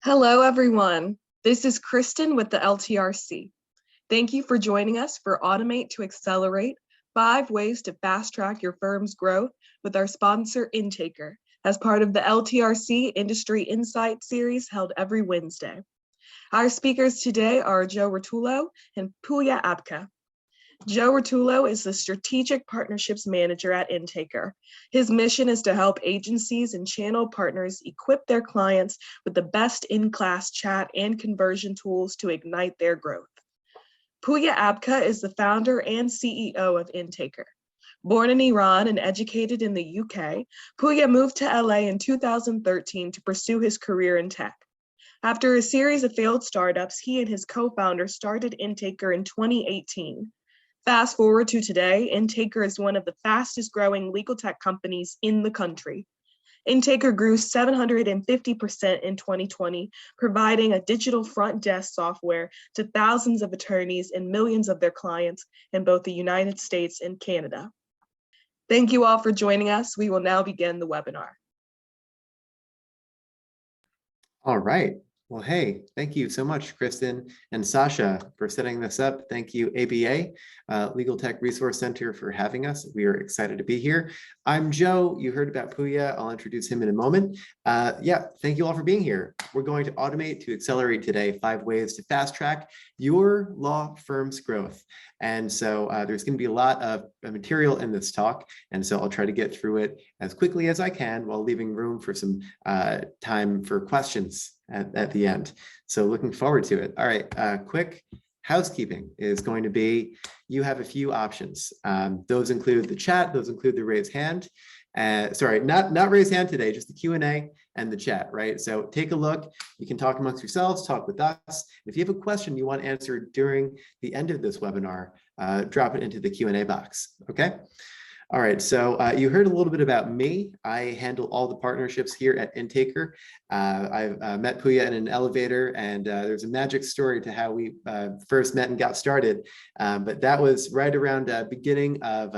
Hello, everyone. This is Kristen with the LTRC. Thank you for joining us for Automate to Accelerate, 5 ways to fast track your firm's growth with our sponsor, Intaker, as part of the LTRC Industry Insight series held every Wednesday. Our speakers today are Joe Ruotolo and Pooya Abka. Joe Ruotolo is the Strategic Partnerships Manager at Intaker. His mission is to help agencies and channel partners equip their clients with the best in-class chat and conversion tools to ignite their growth. Pooya Abka is the founder and CEO of Intaker. Born in Iran and educated in the UK, Pooya moved to LA in 2013 to pursue his career in tech. After a series of failed startups, he and his co-founder started Intaker in 2018. Fast forward to today, Intaker is one of the fastest growing legal tech companies in the country. Intaker grew 750% in 2020, providing a digital front desk software to thousands of attorneys and millions of their clients in both the United States and Canada. Thank you all for joining us. We will now begin the webinar. All right. Well, hey, thank you so much, Kristen and Sasha, for setting this up. Thank you, ABA, Legal Tech Resource Center, for having us. We are excited to be here. I'm Joe. You heard about Pooya. I'll introduce him in a moment. Thank you all for being here. We're going to automate to accelerate today, 5 ways to fast track your law firm's growth. And so there's going to be a lot of material in this talk. And so I'll try to get through it as quickly as I can while leaving room for some time for questions at the end. So looking forward to it. All right, quick housekeeping is going to be, you have a few options. Those include the chat, those include the raise hand. Sorry, not raise hand today, just the Q&A and the chat, right? So take a look. You can talk amongst yourselves, talk with us. If you have a question you want answered during the end of this webinar, drop it into the Q&A box, okay? All right, so you heard a little bit about me. I handle all the partnerships here at Intaker. I've met Pooya in an elevator, and there's a magic story to how we first met and got started. But that was right around beginning of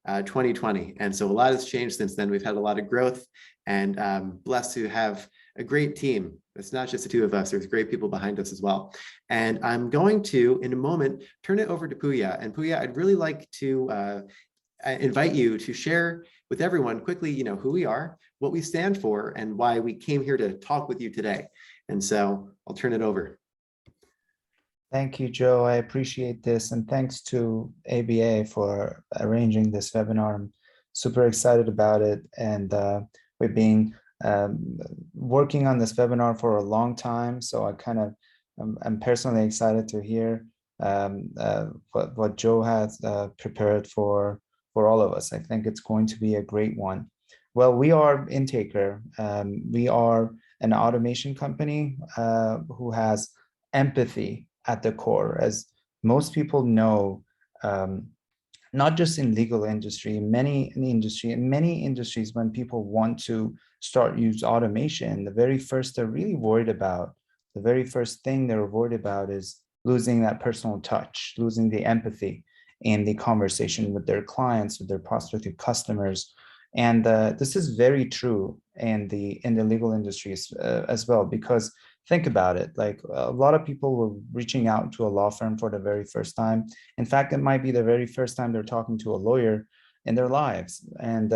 2020. And so a lot has changed since then. We've had a lot of growth, and blessed to have a great team. It's not just the two of us, there's great people behind us as well. And I'm going to, in a moment, turn it over to Pooya. And Pooya, I'd really like to I invite you to share with everyone quickly, who we are, what we stand for, and why we came here to talk with you today. And so I'll turn it over. Thank you, Joe. I appreciate this. And thanks to ABA for arranging this webinar. I'm super excited about it. And we've been working on this webinar for a long time. So I'm personally excited to hear what Joe has prepared for all of us. I think it's going to be a great one. Well, we are Intaker. We are an automation company who has empathy at the core. As most people know, not just in legal industry, in many industries, when people want to start use automation, the very first thing they're worried about is losing that personal touch, losing the empathy in the conversation with their clients, with their prospective customers. And this is very true in the legal industry as well, because think about it, like a lot of people were reaching out to a law firm for the very first time. In fact, it might be the very first time they're talking to a lawyer in their lives. And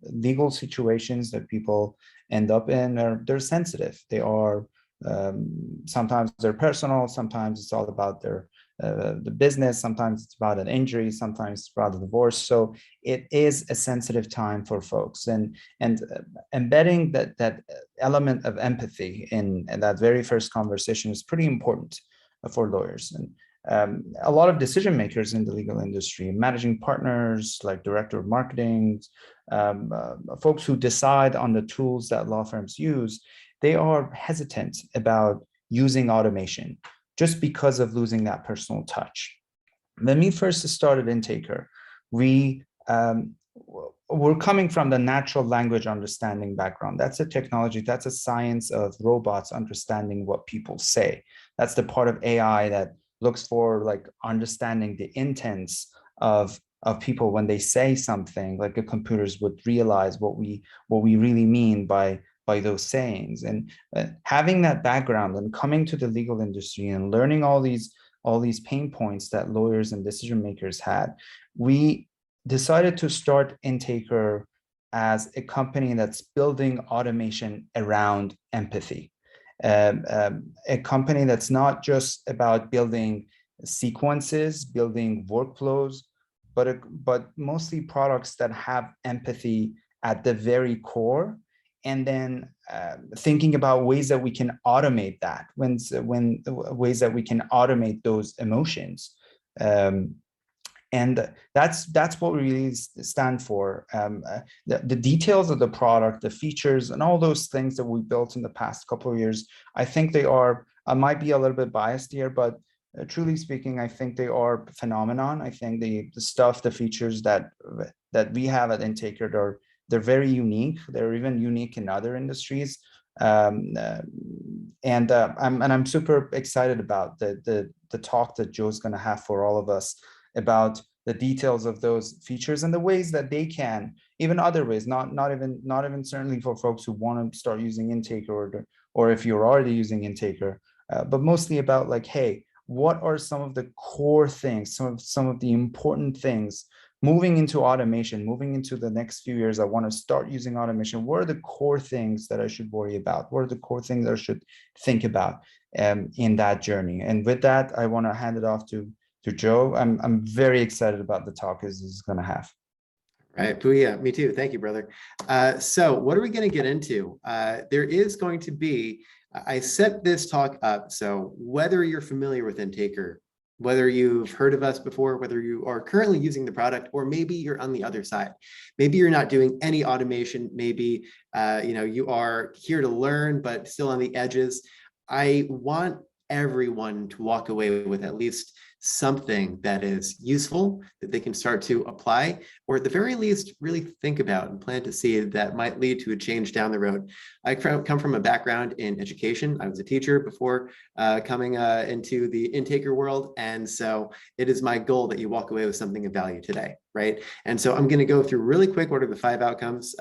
legal situations that people end up in they're sensitive. They are sometimes they're personal, sometimes it's all about the business, sometimes it's about an injury, sometimes it's about a divorce. So it is a sensitive time for folks, and embedding that element of empathy in that very first conversation is pretty important for lawyers. And a lot of decision makers in the legal industry, managing partners, like director of marketing, folks who decide on the tools that law firms use, they are hesitant about using automation just because of losing that personal touch. When we first started Intaker, we're coming from the natural language understanding background. That's a technology, that's a science of robots understanding what people say. That's the part of AI that looks for like understanding the intents of people when they say something, like the computers would realize what we really mean by by those sayings. And having that background and coming to the legal industry and learning all these pain points that lawyers and decision makers had, we decided to start Intaker as a company that's building automation around empathy. A company that's not just about building sequences, building workflows, but mostly products that have empathy at the very core, and then thinking about ways that we can automate that, when ways that we can automate those emotions. And that's what we really stand for. The details of the product, the features, and all those things that we built in the past couple of years, I think they are, I might be a little bit biased here, but truly speaking, I think they are phenomenon. I think the stuff, the features that we have at Intaker, they're very unique. They're even unique in other industries. I'm super excited about the talk that Joe's going to have for all of us about the details of those features and the ways that they can, even other ways, not even certainly for folks who want to start using Intaker, or if you're already using Intaker, but mostly about like, hey, what are some of the core things, some of the important things moving into automation, moving into the next few years? I want to start using automation. What are the core things that I should worry about? What are the core things that I should think about in that journey? And with that, I want to hand it off to Joe. I'm very excited about the talk this is going to have. Right, Pooya, me too. Thank you, brother. So what are we going to get into? There is going to be, I set this talk up, so whether you're familiar with Intaker, whether you've heard of us before, whether you are currently using the product, or maybe you're on the other side. Maybe you're not doing any automation. Maybe you are here to learn, but still on the edges. I want everyone to walk away with at least something that is useful, that they can start to apply, or at the very least, really think about and plan to see that might lead to a change down the road. I come from a background in education. I was a teacher before coming into the Intaker world. And so it is my goal that you walk away with something of value today, right? And so I'm going to go through really quick what are the 5 outcomes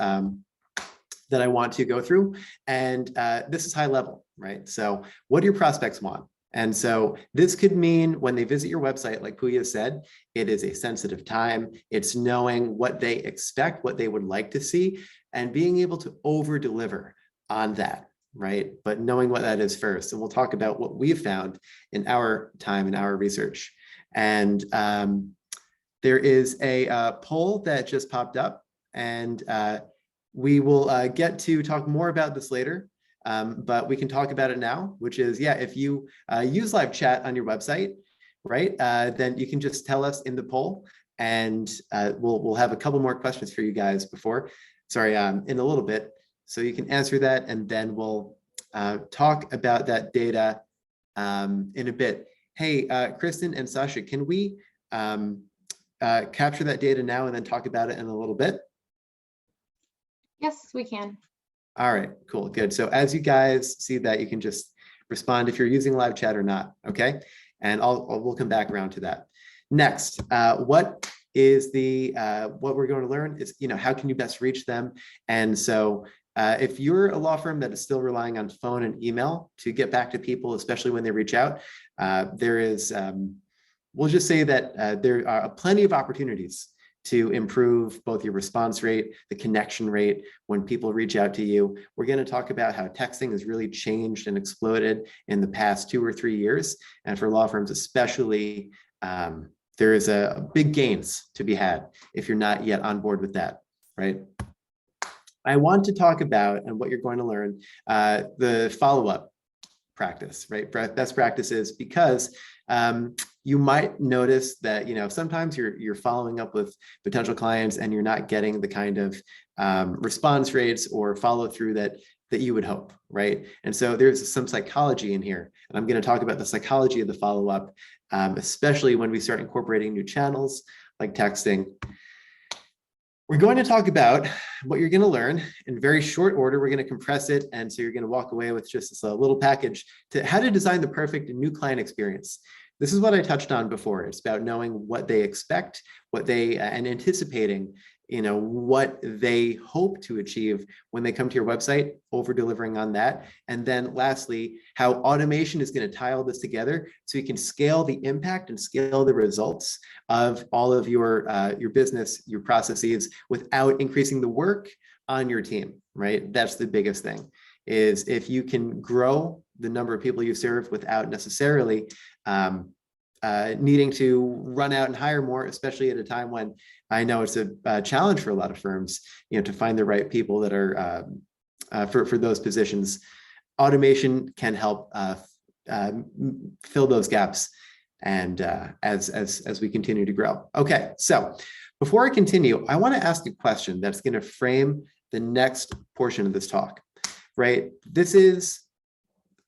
that I want to go through. And this is high level, right? So what do your prospects want? And so this could mean when they visit your website, like Pooya said, it is a sensitive time. It's knowing what they expect, what they would like to see, and being able to over deliver on that, right? But knowing what that is first. And we'll talk about what we've found in our time, in our research. And there is a poll that just popped up, and we will get to talk more about this later. But we can talk about it now, which is, yeah, if you use live chat on your website, right, then you can just tell us in the poll, and we'll have a couple more questions for you guys in a little bit, so you can answer that, and then we'll talk about that data in a bit. Hey, Kristen and Sasha, can we capture that data now and then talk about it in a little bit? Yes, we can. All right, cool, good. So as you guys see that, you can just respond if you're using live chat or not, okay? And we'll come back around to that. Next, what is what we're going to learn is, how can you best reach them? And so if you're a law firm that is still relying on phone and email to get back to people, especially when they reach out, there is, we'll just say that there are plenty of opportunities to improve both your response rate, the connection rate when people reach out to you. We're going to talk about how texting has really changed and exploded in the past 2 or 3 years. And for law firms especially, there is a big gains to be had if you're not yet on board with that, right? I want to talk about, and what you're going to learn, the follow-up practice, right? Best practices, because you might notice that sometimes you're following up with potential clients and you're not getting the kind of response rates or follow through that you would hope, right? And so there's some psychology in here, and I'm going to talk about the psychology of the follow-up, especially when we start incorporating new channels like texting. We're going to talk about what you're going to learn in very short order. We're going to compress it, and so you're going to walk away with just this little package to how to design the perfect new client experience. This is what I touched on before. It's about knowing what they expect, and anticipating what they hope to achieve when they come to your website, over delivering on that. And then lastly, how automation is going to tie all this together so you can scale the impact and scale the results of all of your business, your processes, without increasing the work on your team, right? That's the biggest thing, is if you can grow the number of people you serve without necessarily needing to run out and hire more, especially at a time when I know it's a challenge for a lot of firms, to find the right people that are for those positions. Automation can help fill those gaps, and as we continue to grow. Okay, so before I continue, I want to ask a question that's going to frame the next portion of this talk, right? This is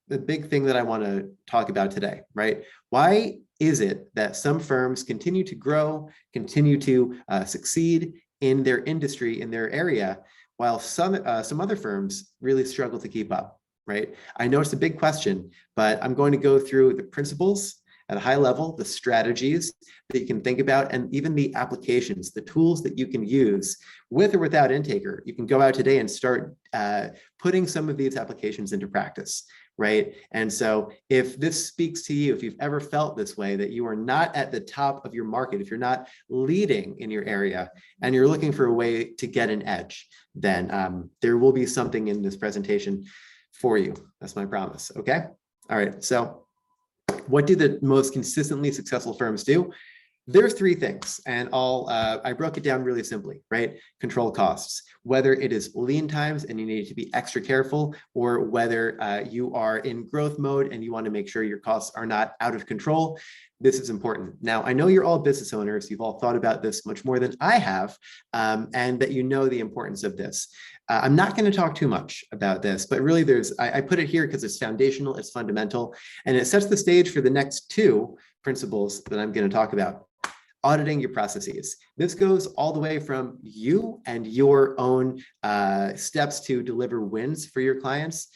the big thing that I want to talk about today, right? Why is it that some firms continue to grow, continue to succeed in their industry, in their area, while some other firms really struggle to keep up, right? I know it's a big question, but I'm going to go through the principles at a high level, the strategies that you can think about, and even the applications, the tools that you can use with or without Intaker. You can go out today and start putting some of these applications into practice, right? And so if this speaks to you, if you've ever felt this way, that you are not at the top of your market, if you're not leading in your area and you're looking for a way to get an edge, then there will be something in this presentation for you. That's my promise, okay? All right, so what do the most consistently successful firms do? There's three things, and I broke it down really simply, right? Control costs, whether it is lean times and you need to be extra careful, or whether you are in growth mode and you want to make sure your costs are not out of control. This is important. Now, I know you're all business owners. You've all thought about this much more than I have, and that you know the importance of this. I'm not going to talk too much about this, but really I put it here because it's foundational, it's fundamental, and it sets the stage for the next two principles that I'm going to talk about. Auditing your processes. This goes all the way from you and your own steps to deliver wins for your clients,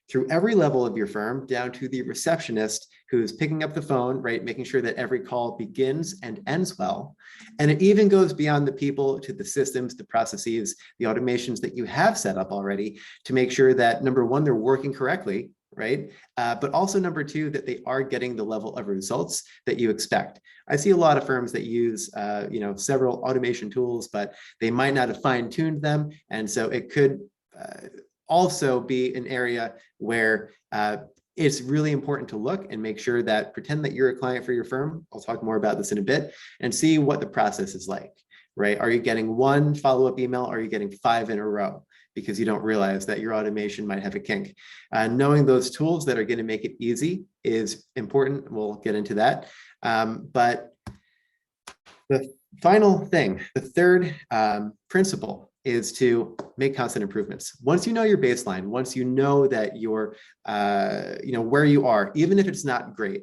through every level of your firm, down to the receptionist who's picking up the phone, right? Making sure that every call begins and ends well. And it even goes beyond the people to the systems, the processes, the automations that you have set up already to make sure that, number one, they're working correctly, right? But also number two, that they are getting the level of results that you expect. I see a lot of firms that use, several automation tools, but they might not have fine-tuned them. And so it could also be an area where it's really important to look and make sure that, pretend that you're a client for your firm. I'll talk more about this in a bit, and see what the process is like, right? Are you getting one follow-up email? Or are you getting 5 in a row? Because you don't realize that your automation might have a kink. Knowing those tools that are going to make it easy is important. We'll get into that. But the final thing, the third principle, is to make constant improvements. Once you know your baseline, once you know that you're, where you are, even if it's not great,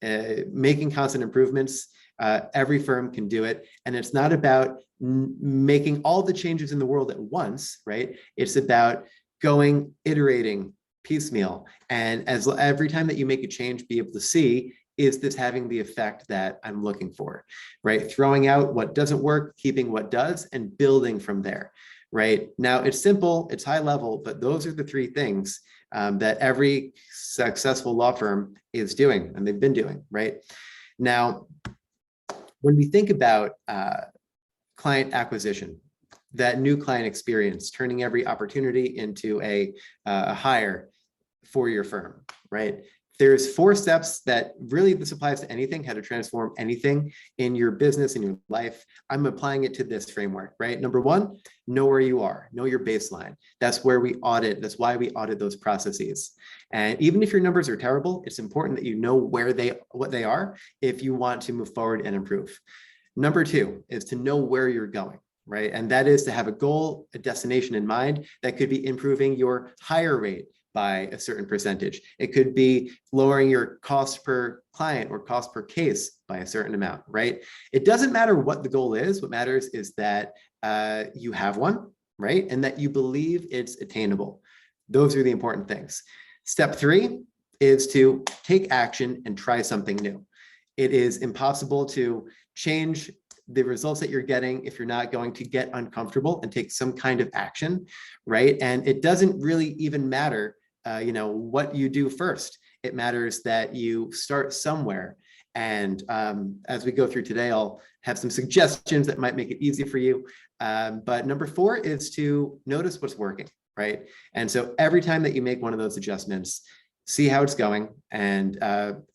making constant improvements, every firm can do it. And it's not about making all the changes in the world at once, right? It's about going, iterating, piecemeal. And every time that you make a change, be able to see, is this having the effect that I'm looking for, right? Throwing out what doesn't work, keeping what does, and building from there, right? Now, it's simple, it's high level, but those are the three things that every successful law firm is doing, and they've been doing, right? Now, when we think about client acquisition, that new client experience, turning every opportunity into a hire for your firm, right? There's 4 steps that really, this applies to anything, how to transform anything in your business, in your life. I'm applying it to this framework, right? Number 1, know where you are, know your baseline. That's where we audit. That's why we audit those processes. And even if your numbers are terrible, it's important that you know what they are if you want to move forward and improve. Number 2 is to know where you're going, right? And that is to have a goal, a destination in mind that could be improving your hire rate by a certain percentage. It could be lowering your cost per client or cost per case by a certain amount, right? It doesn't matter what the goal is. What matters is that you have one, right? And that you believe it's attainable. Those are the important things. Step 3 is to take action and try something new. It is impossible to change the results that you're getting if you're not going to get uncomfortable and take some kind of action, right? And it doesn't really even matter, what you do first. It matters that you start somewhere. And as we go through today, I'll have some suggestions that might make it easy for you. But number 4 is to notice what's working, right? And so every time that you make one of those adjustments, see how it's going. And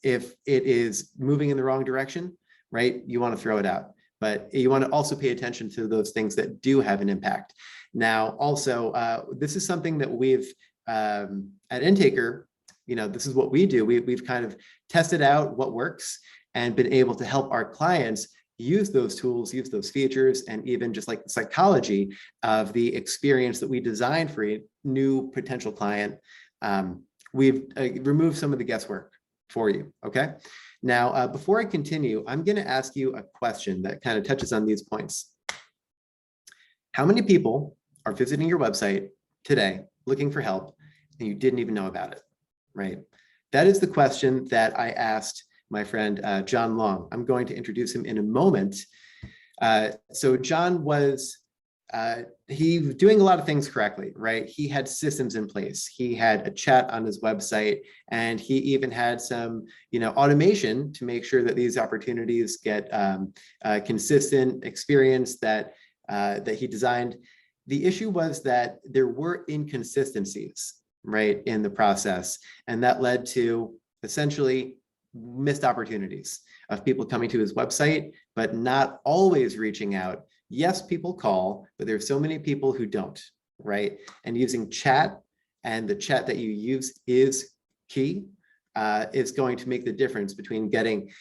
if it is moving in the wrong direction, right, you want to throw it out. But you want to also pay attention to those things that do have an impact. Now, also, this is something that we've at Intaker, this is what we do. We've kind of tested out what works and been able to help our clients use those tools, use those features, and even just like the psychology of the experience that we designed for a new potential client. We've removed some of the guesswork for you, okay? Now, before I continue, I'm gonna ask you a question that kind of touches on these points. How many people are visiting your website today looking for help and you didn't even know about it, right? That is the question that I asked my friend, John Long. I'm going to introduce him in a moment. So John was, he was doing a lot of things correctly, right? He had systems in place. He had a chat on his website, and he even had some, automation to make sure that these opportunities get consistent experience that he designed. The issue was that there were inconsistencies, right, in the process, and that led to essentially missed opportunities of people coming to his website, but not always reaching out. Yes, people call, but there's so many people who don't, right? And using chat, and the chat that you use is key, is going to make the difference between getting,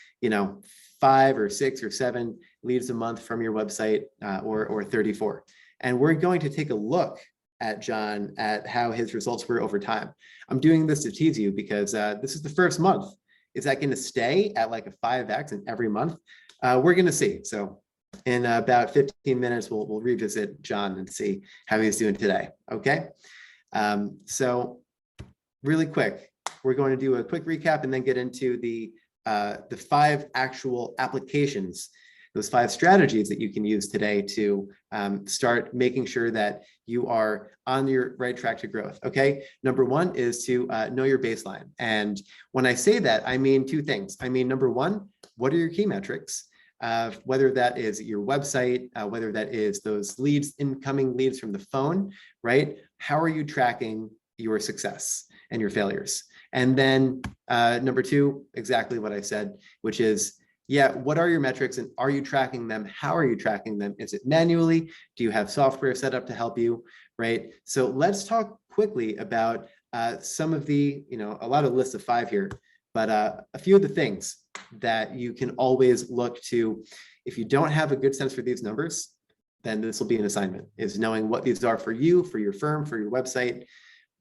5 or 6 or 7 leads a month from your website, or 34. And we're going to take a look at John, at how his results were over time. I'm doing this to tease you because this is the first month. Is that going to stay at like a 5x in every month? We're going to see. So in about 15 minutes, we'll revisit John and see how he's doing today. Okay. So really quick, we're going to do a quick recap and then get into the 5 actual applications, those 5 strategies that you can use today to start making sure that you are on your right track to growth. Okay. Number 1 is to know your baseline. And when I say that, I mean 2 things. I mean, number 1, what are your key metrics? Whether that is your website, whether that is those leads, incoming leads from the phone, right? How are you tracking your success and your failures? And then number 2, exactly what I said, which is, what are your metrics and are you tracking them? How are you tracking them? Is it manually? Do you have software set up to help you, right? So let's talk quickly about some of the, a lot of lists of 5 here, but a few of the things that you can always look to. If you don't have a good sense for these numbers, then this will be an assignment, is knowing what these are for you, for your firm, for your website.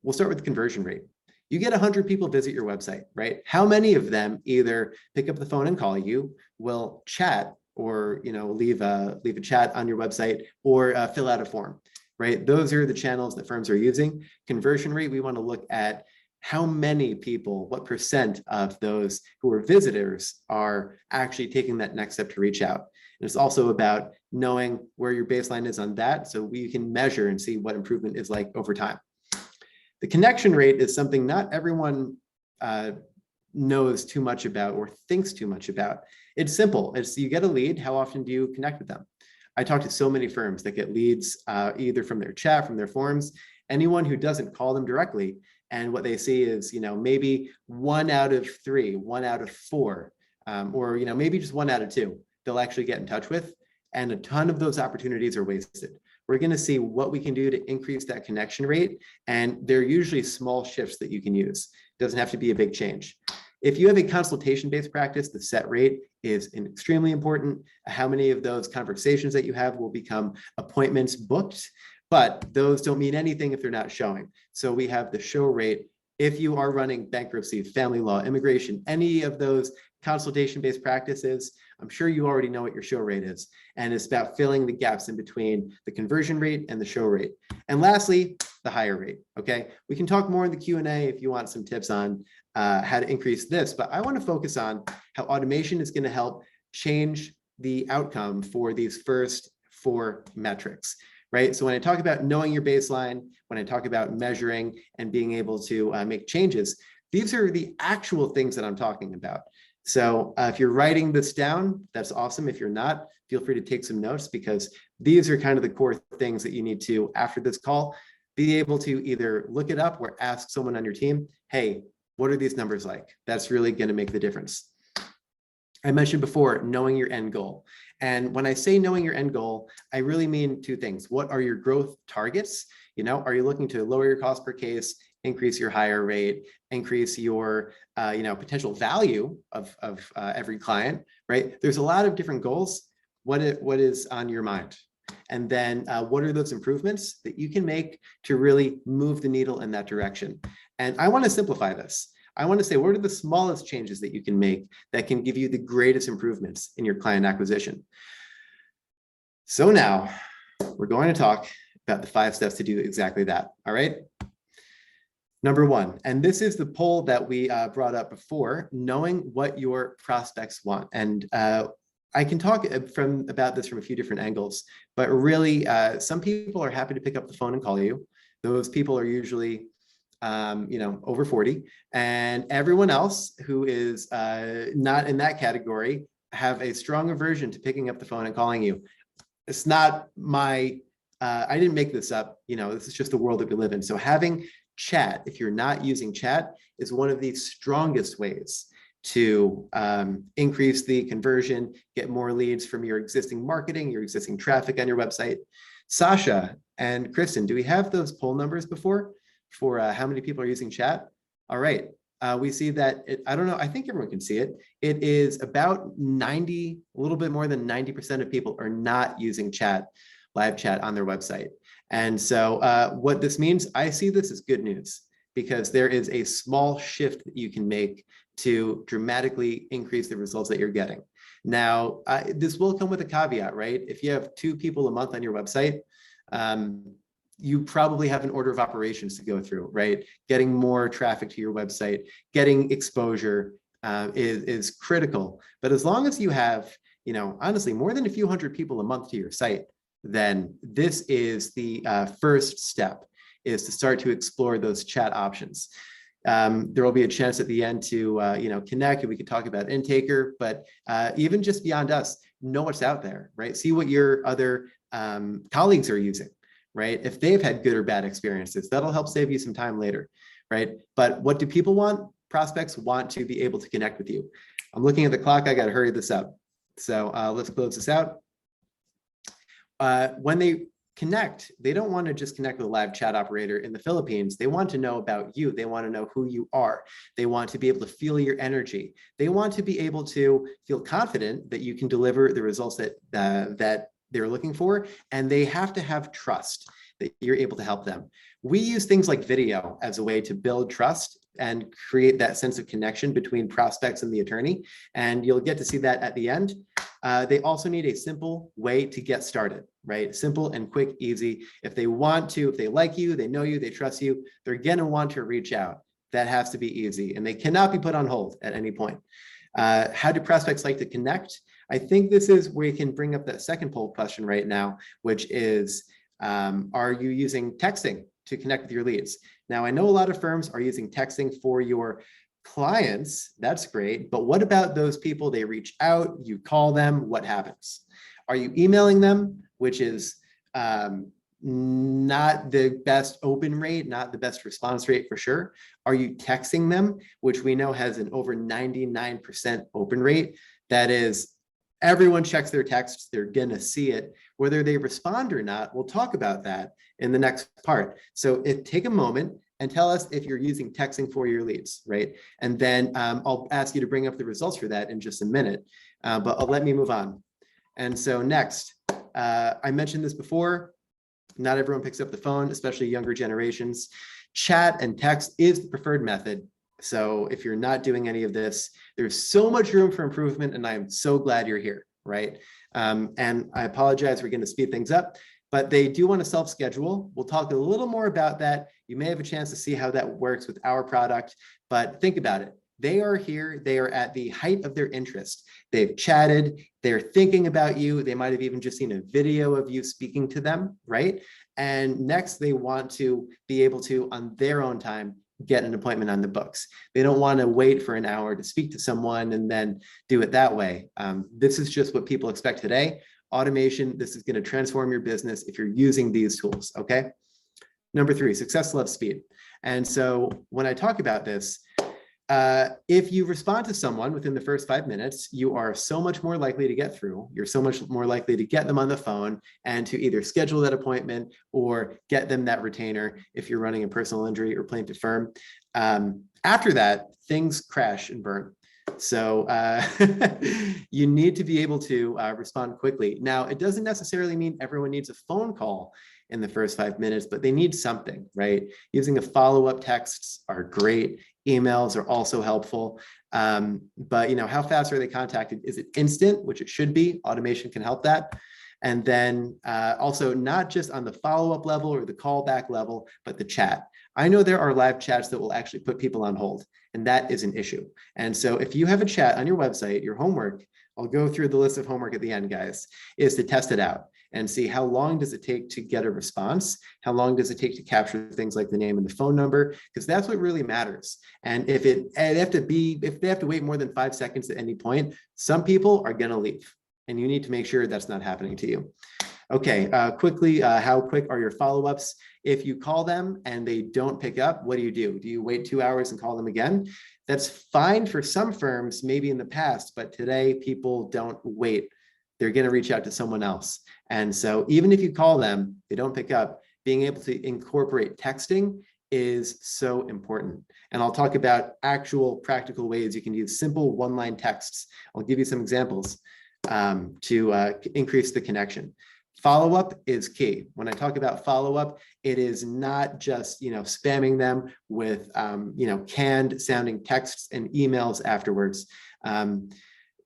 We'll start with the conversion rate. You get 100 people visit your website, right? How many of them either pick up the phone and call you, will chat, or leave a chat on your website, or fill out a form, right? Those are the channels that firms are using. Conversion rate, we want to look at how many people, what % of those who are visitors are actually taking that next step to reach out. And it's also about knowing where your baseline is on that, so we can measure and see what improvement is like over time. The connection rate is something not everyone knows too much about or thinks too much about. It's simple. It's, you get a lead, how often do you connect with them? I talk to so many firms that get leads either from their chat, from their forums, anyone who doesn't call them directly. And what they see is, maybe 1 out of 3, 1 out of 4, or, maybe just 1 out of 2, they'll actually get in touch with. And a ton of those opportunities are wasted. We're going to see what we can do to increase that connection rate. And they're usually small shifts that you can use. It doesn't have to be a big change. If you have a consultation-based practice, the set rate is extremely important. How many of those conversations that you have will become appointments booked, but those don't mean anything if they're not showing. So we have the show rate. If you are running bankruptcy, family law, immigration, any of those consultation-based practices, I'm sure you already know what your show rate is. And it's about filling the gaps in between the conversion rate and the show rate. And lastly, the hire rate, okay? We can talk more in the Q&A if you want some tips on how to increase this, but I want to focus on how automation is going to help change the outcome for these first 4 metrics, right? So when I talk about knowing your baseline, when I talk about measuring and being able to make changes, these are the actual things that I'm talking about. So if you're writing this down, that's awesome. If you're not, feel free to take some notes, because these are kind of the core things that you need to, after this call, be able to either look it up or ask someone on your team, hey, what are these numbers like? That's really going to make the difference. I mentioned before, knowing your end goal. And when I say knowing your end goal, I really mean 2 things. What are your growth targets? Are you looking to lower your cost per case, increase your hire rate, increase your potential value of every client, right? There's a lot of different goals. What is on your mind? And then what are those improvements that you can make to really move the needle in that direction? And I want to simplify this. I want to say, what are the smallest changes that you can make that can give you the greatest improvements in your client acquisition? So now we're going to talk about the 5 steps to do exactly that. All right. Number 1, and this is the poll that we brought up before, knowing what your prospects want. And I can talk about this from a few different angles, but really some people are happy to pick up the phone and call you. Those people are usually over 40, and everyone else who is not in that category have a strong aversion to picking up the phone and calling you. It's not I didn't make this up, this is just the world that we live in. So having chat, if you're not using chat, is one of the strongest ways to increase the conversion, get more leads from your existing marketing, your existing traffic on your website. Sasha and Kristen, do we have those poll numbers before for how many people are using chat? All right. We see that, I don't know, I think everyone can see it. It is about 90, a little bit more than 90% of people are not using chat, live chat on their website. And so what this means, I see this as good news, because there is a small shift that you can make to dramatically increase the results that you're getting. Now, this will come with a caveat, right? If you have 2 people a month on your website, you probably have an order of operations to go through, right? Getting more traffic to your website, getting exposure is critical. But as long as you have, honestly, more than a few hundred people a month to your site, then this is the first step, is to start to explore those chat options. There will be a chance at the end to connect, and we could talk about Intaker, but even just beyond us, know what's out there, right? See what your other colleagues are using, right? If they've had good or bad experiences, that'll help save you some time later, right? But what do people want? Prospects want to be able to connect with you. I'm looking at the clock, I got to hurry this up. So let's close this out. When they connect, they don't want to just connect with a live chat operator in the Philippines. They want to know about you. They want to know who you are. They want to be able to feel your energy. They want to be able to feel confident that you can deliver the results that they're looking for. And they have to have trust that you're able to help them. We use things like video as a way to build trust and create that sense of connection between prospects and the attorney. And you'll get to see that at the end. They also need a simple way to get started, right? Simple and quick, easy. If they want to, if they like you, they know you, they trust you, they're going to want to reach out. That has to be easy, and they cannot be put on hold at any point. How do prospects like to connect? I think this is where you can bring up that second poll question right now, which is, are you using texting to connect with your leads? Now, I know a lot of firms are using texting for your clients. That's great. But what about those people? They reach out, you call them, what happens? Are you emailing them, which is not the best open rate, not the best response rate for sure? Are you texting them, which we know has an over 99% open rate? That is, everyone checks their texts, they're gonna see it. Whether they respond or not, we'll talk about that in the next part. So take a moment and tell us if you're using texting for your leads, right? And then I'll ask you to bring up the results for that in just a minute, but let me move on. And so next, I mentioned this before, not everyone picks up the phone, especially younger generations. Chat and text is the preferred method. So if you're not doing any of this, there's so much room for improvement, and I'm so glad you're here, right? And I apologize, we're going to speed things up, but they do want to self-schedule. We'll talk a little more about that. You may have a chance to see how that works with our product, but think about it. They are here, they are at the height of their interest. They've chatted, they're thinking about you. They might have even just seen a video of you speaking to them, right? And next, they want to be able to, on their own time, get an appointment on the books. They don't want to wait for an hour to speak to someone and then do it that way. This is just what people expect today. Automation, this is going to transform your business if you're using these tools, okay? Number 3, success loves speed. And so when I talk about this, if you respond to someone within the first 5 minutes, you are so much more likely to get through. You're so much more likely to get them on the phone and to either schedule that appointment or get them that retainer if you're running a personal injury or plaintiff firm. After that, things crash and burn. So you need to be able to respond quickly. Now, it doesn't necessarily mean everyone needs a phone call in the first 5 minutes, but they need something, right? Using a follow-up texts are great. Emails are also helpful. But how fast are they contacted? Is it instant, which it should be? Automation can help that. And then also not just on the follow-up level or the callback level, but the chat. I know there are live chats that will actually put people on hold, and that is an issue. And so if you have a chat on your website, your homework, I'll go through the list of homework at the end, guys, is to test it out and see how long does it take to get a response? How long does it take to capture things like the name and the phone number? Because that's what really matters. And if they have to wait more than 5 seconds at any point, some people are going to leave, and you need to make sure that's not happening to you. Okay, quickly, how quick are your follow-ups? If you call them and they don't pick up, what do? Do you wait 2 hours and call them again? That's fine for some firms, maybe in the past, but today people don't wait. They're going to reach out to someone else. And so even if you call them, they don't pick up, being able to incorporate texting is so important. And I'll talk about actual practical ways you can use simple one-line texts. I'll give you some examples to increase the connection. Follow-up is key. When I talk about follow-up, it is not just spamming them with canned sounding texts and emails afterwards.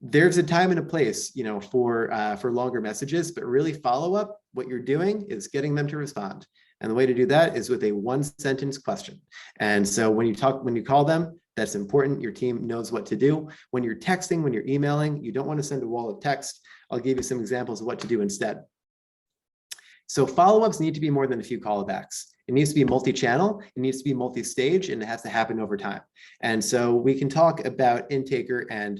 There's a time and a place for longer messages, but really follow-up, what you're doing is getting them to respond. And the way to do that is with a 1-sentence question. And so when you call them, that's important. Your team knows what to do. When you're texting, when you're emailing, you don't want to send a wall of text. I'll give you some examples of what to do instead. So follow-ups need to be more than a few callbacks. It needs to be multi-channel, it needs to be multi-stage, and it has to happen over time. And so we can talk about Intaker and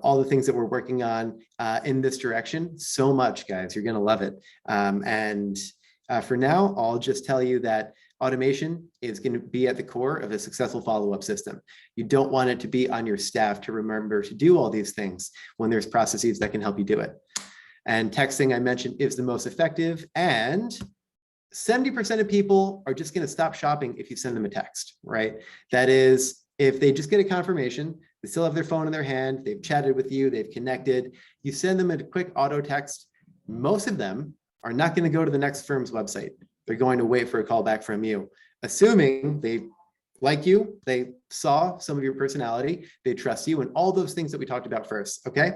all the things that we're working on in this direction so much, guys. You're going to love it. For now, I'll just tell you that automation is going to be at the core of a successful follow-up system. You don't want it to be on your staff to remember to do all these things when there's processes that can help you do it. And texting, I mentioned, is the most effective. And 70% of people are just going to stop shopping if you send them a text, right? That is, if they just get a confirmation, they still have their phone in their hand, they've chatted with you, they've connected, you send them a quick auto text, most of them are not going to go to the next firm's website. They're going to wait for a call back from you, assuming they like you, they saw some of your personality, they trust you, and all those things that we talked about first, okay?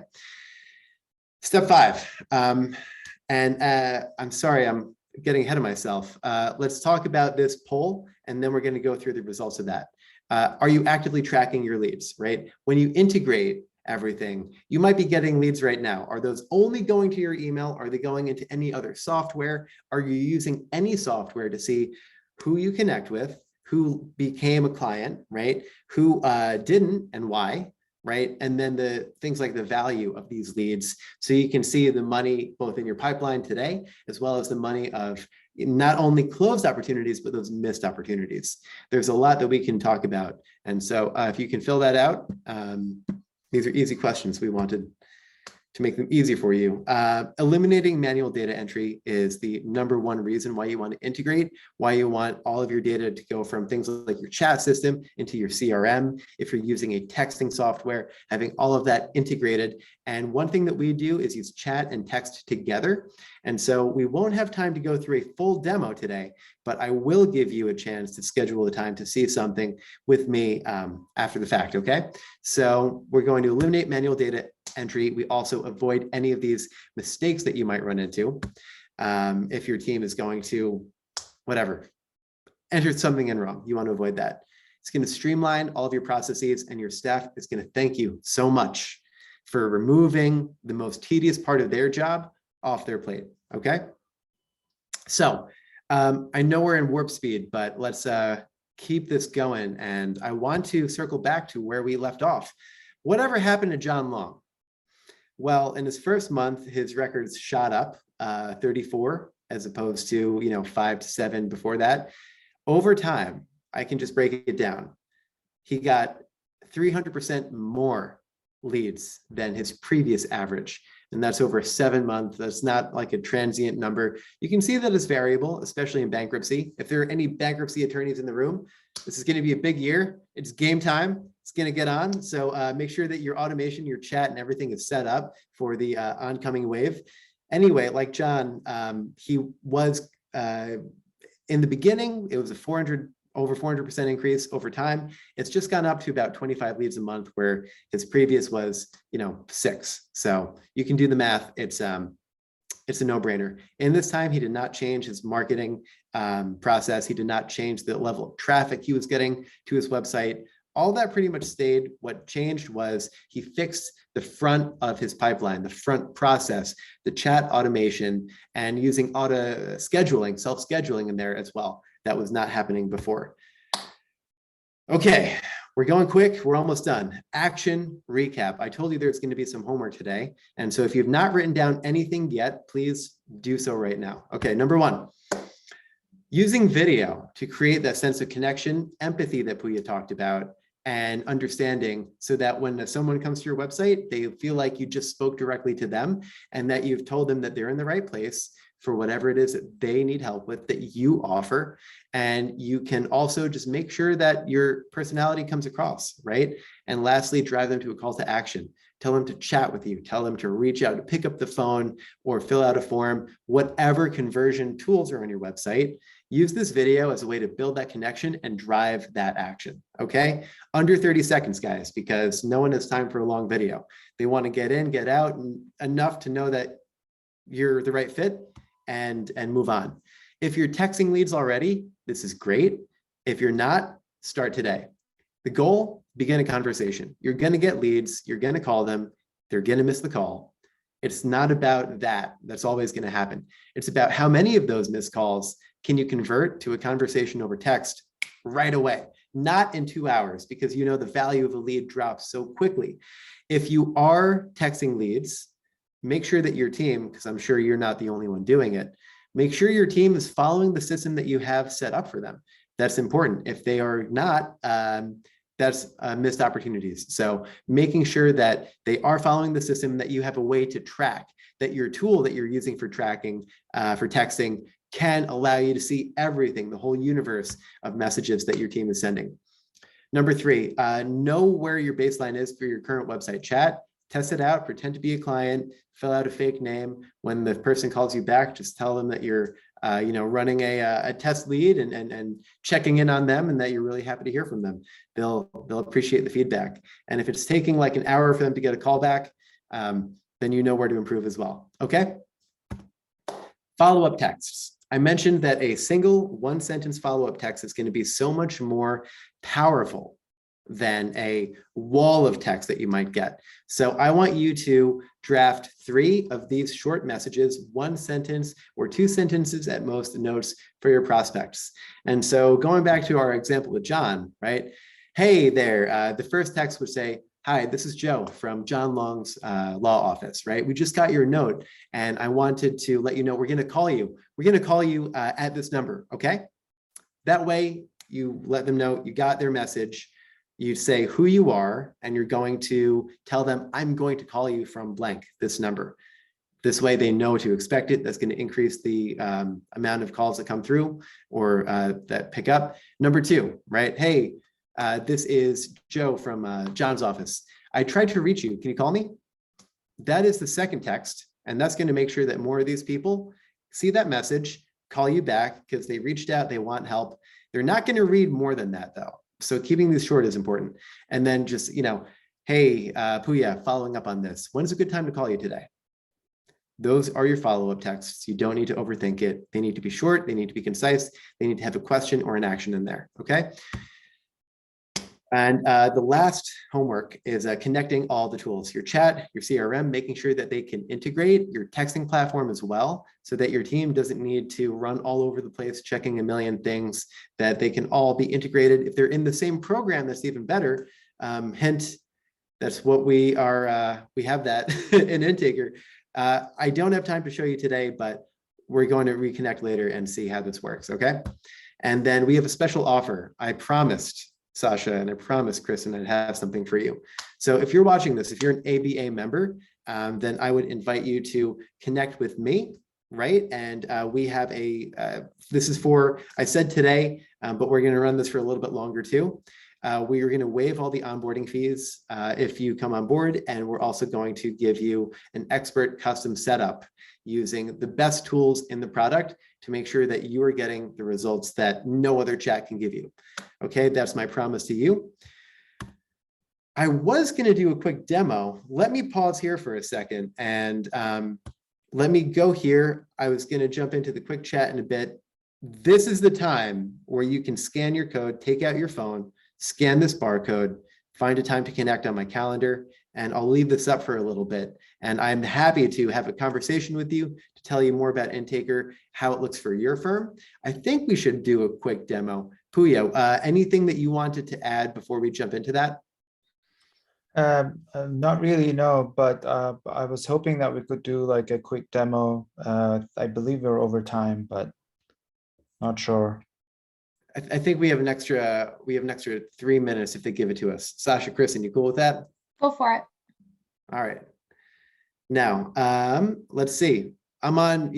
Step 5, I'm sorry, I'm getting ahead of myself. Let's talk about this poll, and then we're going to go through the results of that. Are you actively tracking your leads, right? When you integrate everything, you might be getting leads right now. Are those only going to your email? Are they going into any other software? Are you using any software to see who you connect with, who became a client, right? Who didn't and why? Right? And then the things like the value of these leads. So you can see the money both in your pipeline today, as well as the money of not only closed opportunities, but those missed opportunities. There's a lot that we can talk about. And so if you can fill that out, these are easy questions we wanted to make them easy for you. Eliminating manual data entry is the #1 reason why you want to integrate, why you want all of your data to go from things like your chat system into your CRM. If you're using a texting software, having all of that integrated. And one thing that we do is use chat and text together. And so we won't have time to go through a full demo today, but I will give you a chance to schedule a time to see something with me after the fact, okay? So we're going to eliminate manual data entry. We also avoid any of these mistakes that you might run into if your team is going to, whatever, enter something in wrong. You want to avoid that. It's going to streamline all of your processes, and your staff is going to thank you so much for removing the most tedious part of their job off their plate. Okay. So I know we're in warp speed, but let's keep this going. And I want to circle back to where we left off. Whatever happened to John Long? Well, in his first month, his records shot up 34 as opposed to 5 to 7 before that. Over time, I can just break it down. He got 300% more leads than his previous average. And that's over a 7-month. That's not like a transient number. You can see that it's variable, especially in bankruptcy. If there are any bankruptcy attorneys in the room, this is going to be a big year. It's game time. It's going to get on. So make sure that your automation, your chat, and everything is set up for the oncoming wave. Anyway, like John, he was in the beginning, it was a over 400% increase over time. It's just gone up to about 25 leads a month, where his previous was, 6. So you can do the math. It's a no-brainer. In this time, he did not change his marketing process. He did not change the level of traffic he was getting to his website. All that pretty much stayed. What changed was he fixed the front of his pipeline, the front process, the chat automation, and using auto scheduling, self-scheduling in there as well. That was not happening before. Okay, we're going quick. We're almost done. Action recap. I told you there's going to be some homework today. And so if you've not written down anything yet, please do so right now. Okay, number 1, using video to create that sense of connection, empathy that Pooya talked about, and understanding, so that when someone comes to your website, they feel like you just spoke directly to them and that you've told them that they're in the right place for whatever it is that they need help with that you offer. And you can also just make sure that your personality comes across, right? And lastly, drive them to a call to action. Tell them to chat with you, tell them to reach out, to pick up the phone or fill out a form, whatever conversion tools are on your website. Use this video as a way to build that connection and drive that action, okay? Under 30 seconds, guys, because no one has time for a long video. They want to get in, get out, and enough to know that you're the right fit and move on. If you're texting leads already, this is great. If you're not, start today. The goal, begin a conversation. You're going to get leads. You're going to call them. They're going to miss the call. It's not about that. That's always going to happen. It's about how many of those missed calls can you convert to a conversation over text right away, not in 2 hours, because the value of a lead drops so quickly. If you are texting leads, make sure that your team, because I'm sure you're not the only one doing it, make sure your team is following the system that you have set up for them. That's important. If they are not, that's missed opportunities. So making sure that they are following the system, that you have a way to track, that your tool that you're using for tracking, for texting, can allow you to see everything, the whole universe of messages that your team is sending. Number 3, know where your baseline is for your current website chat. Test it out, pretend to be a client, fill out a fake name. When the person calls you back, just tell them that you're running a test lead and checking in on them, and that you're really happy to hear from them. They'll appreciate the feedback. And if it's taking like an hour for them to get a call back, then you know where to improve as well. Okay. Follow-up texts. I mentioned that a single 1-sentence follow-up text is going to be so much more powerful than a wall of text that you might get. So I want you to draft 3 of these short messages, 1 sentence or 2 sentences at most, notes for your prospects. And so going back to our example with John, right? Hey there, the first text would say, "Hi, this is Joe from John Long's law office," right? We just got your note and I wanted to let you know we're going to call you. We're going to call you at this number, okay? That way you let them know you got their message. You say who you are, and you're going to tell them, "I'm going to call you from blank, this number." This way they know to expect it. That's going to increase the amount of calls that come through or that pick up. Number 2, right? "Hey, this is Joe from John's office. I tried to reach you. Can you call me?" That is the second text. And that's going to make sure that more of these people see that message, call you back because they reached out, they want help. They're not going to read more than that though. So keeping this short is important. And then just, "Hey, Pooya, following up on this. When's a good time to call you today?" Those are your follow-up texts. You don't need to overthink it. They need to be short. They need to be concise. They need to have a question or an action in there. Okay. And the last homework is connecting all the tools, your chat, your CRM, making sure that they can integrate your texting platform as well, so that your team doesn't need to run all over the place, checking a million things, that they can all be integrated. If they're in the same program, that's even better. Hint, that's what we are, we have that in Intaker. I don't have time to show you today, but we're going to reconnect later and see how this works, okay? And then we have a special offer. I promised Sasha, and I promised Kristen I'd have something for you. So if you're watching this, if you're an ABA member, then I would invite you to connect with me, right? And we have this is for, I said today, but we're gonna run this for a little bit longer too. We are gonna waive all the onboarding fees if you come on board, and we're also going to give you an expert custom setup using the best tools in the product to make sure that you are getting the results that no other chat can give you. Okay, that's my promise to you. I was going to do a quick demo. Let me pause here for a second and let me go here. I was going to jump into the quick chat in a bit. This is the time where you can scan your code, take out your phone, scan this barcode, find a time to connect on my calendar, and I'll leave this up for a little bit. And I'm happy to have a conversation with you to tell you more about Intaker, how it looks for your firm. I think we should do a quick demo. Pooya, anything that you wanted to add before we jump into that? Not really, no, but I was hoping that we could do like a quick demo. I believe we're over time, but not sure. I think we have an extra 3 minutes if they give it to us. Sasha, Kristen, you cool with that? Go for it. All right. Now, let's see. I'm on,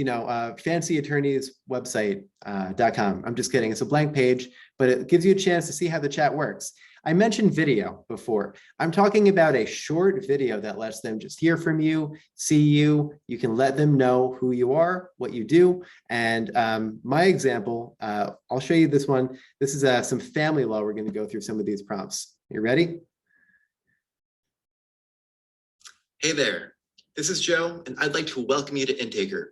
fancy attorneys website.com. I'm just kidding. It's a blank page, but it gives you a chance to see how the chat works. I mentioned video before. I'm talking about a short video that lets them just hear from you, see you. You can let them know who you are, what you do. And my example, I'll show you this one. This is some family law. We're going to go through some of these prompts. You ready? Hey there, this is Joe, and I'd like to welcome you to Intaker.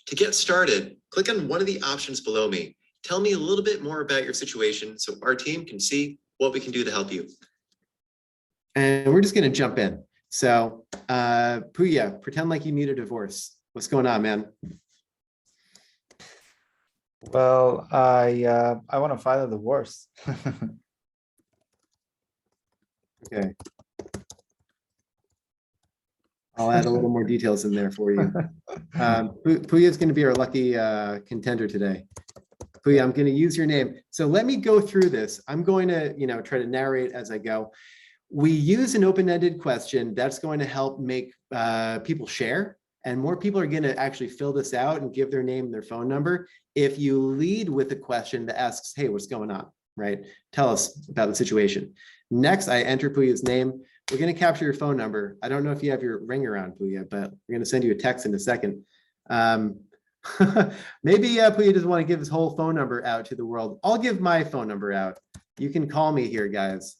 To get started, click on one of the options below me. Tell me a little bit more about your situation so our team can see what we can do to help you. And we're just going to jump in. So, Pooya, pretend like you need a divorce. What's going on, man? Well, I want to file a divorce. Okay. I'll add a little more details in there for you. Pooya is going to be our lucky contender today. Pooya, I'm going to use your name. So let me go through this. I'm going to, try to narrate as I go. We use an open-ended question that's going to help make people share, and more people are going to actually fill this out and give their name and their phone number. If you lead with a question that asks, hey, what's going on, right? Tell us about the situation. Next, I enter Pooya's name. We're going to capture your phone number. I don't know if you have your ring around, Pooya, but we're going to send you a text in a second. Maybe Pooya doesn't want to give his whole phone number out to the world. I'll give my phone number out. You can call me here, guys.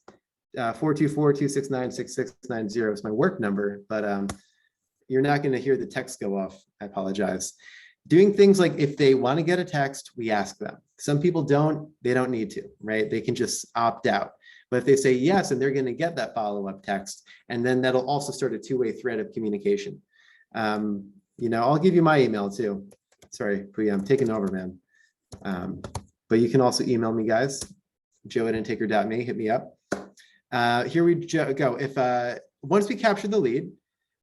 424-269-6690 is my work number, but you're not going to hear the text go off. I apologize. Doing things like if they want to get a text, we ask them. Some people don't, they don't need to, right? They can just opt out. But if they say yes, and they're going to get that follow-up text, and then that'll also start a two-way thread of communication. I'll give you my email too. Sorry, Pooya, I'm taking over, man. But you can also email me, guys. joe@intaker.me, hit me up. Here we go. If once we capture the lead,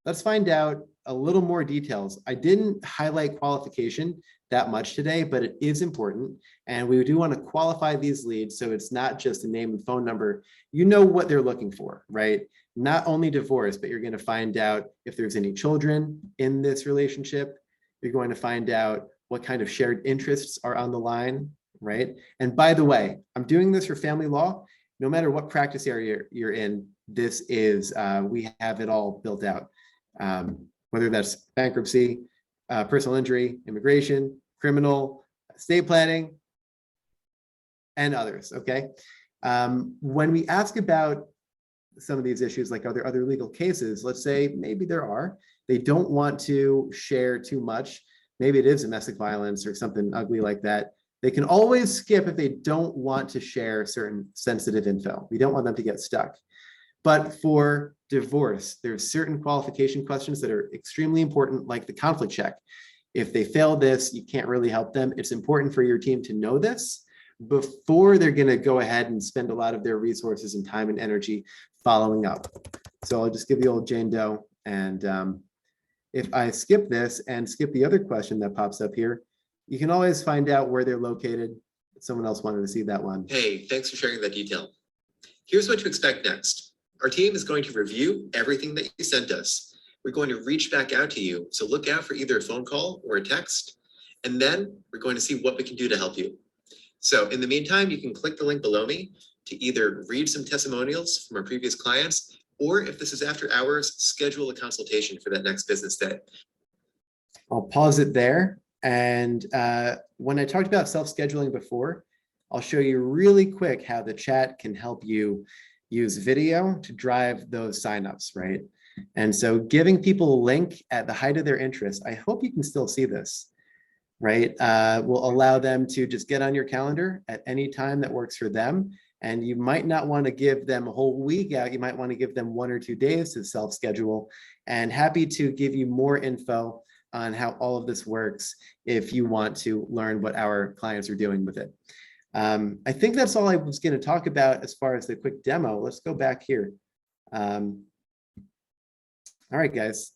let's find out a little more details. I didn't highlight qualification that much today, but it is important. And we do want to qualify these leads so it's not just a name and phone number. You know what they're looking for, right? Not only divorce, but you're going to find out if there's any children in this relationship. You're going to find out what kind of shared interests are on the line, right? And by the way, I'm doing this for family law. No matter what practice area you're in, this is, we have it all built out. Whether that's bankruptcy, personal injury, immigration, criminal, estate planning, and others, okay? When we ask about some of these issues, like are there other legal cases, let's say maybe there are, they don't want to share too much. Maybe it is domestic violence or something ugly like that. They can always skip if they don't want to share certain sensitive info. We don't want them to get stuck. But for divorce, there's certain qualification questions that are extremely important, like the conflict check. If they fail this, you can't really help them. It's important for your team to know this before they're going to go ahead and spend a lot of their resources and time and energy following up. So I'll just give the old Jane Doe. And if I skip this and skip the other question that pops up here, you can always find out where they're located. Someone else wanted to see that one. Hey, thanks for sharing that detail. Here's what to expect next. Our team is going to review everything that you sent us. We're going to reach back out to you, so look out for either a phone call or a text, and then we're going to see what we can do to help you. So in the meantime, you can click the link below me to either read some testimonials from our previous clients, or if this is after hours, schedule a consultation for that next business day. I'll pause it there. And when I talked about self-scheduling before, I'll show you really quick how the chat can help you use video to drive those signups, right? And so giving people a link at the height of their interest, I hope you can still see this, right? Will allow them to just get on your calendar at any time that works for them. And you might not want to give them a whole week out. You might want to give them 1 or 2 days to self-schedule, and happy to give you more info on how all of this works if you want to learn what our clients are doing with it. I think that's all I was going to talk about as far as the quick demo. Let's go back here. All right, guys.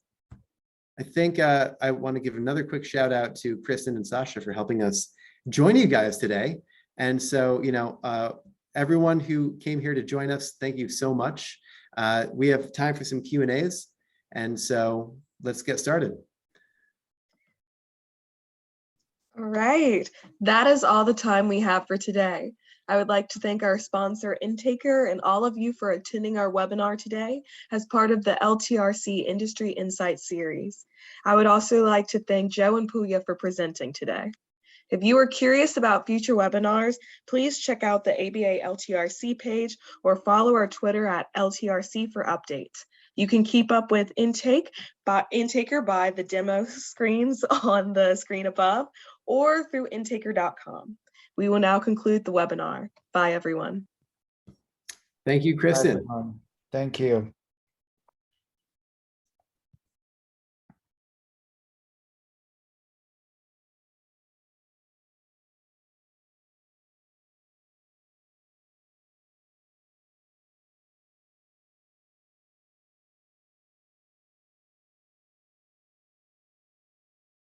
I think I want to give another quick shout out to Kristen and Sasha for helping us join you guys today. And so, everyone who came here to join us, thank you so much. We have time for some Q&As. And so let's get started. All right, that is all the time we have for today. I would like to thank our sponsor, Intaker, and all of you for attending our webinar today as part of the LTRC Industry Insight Series. I would also like to thank Joe and Pooya for presenting today. If you are curious about future webinars, please check out the ABA LTRC page or follow our Twitter at LTRC for updates. You can keep up with Intaker by the demo screens on the screen above or through intaker.com. We will now conclude the webinar. Bye, everyone. Thank you, Kristen. Thank you.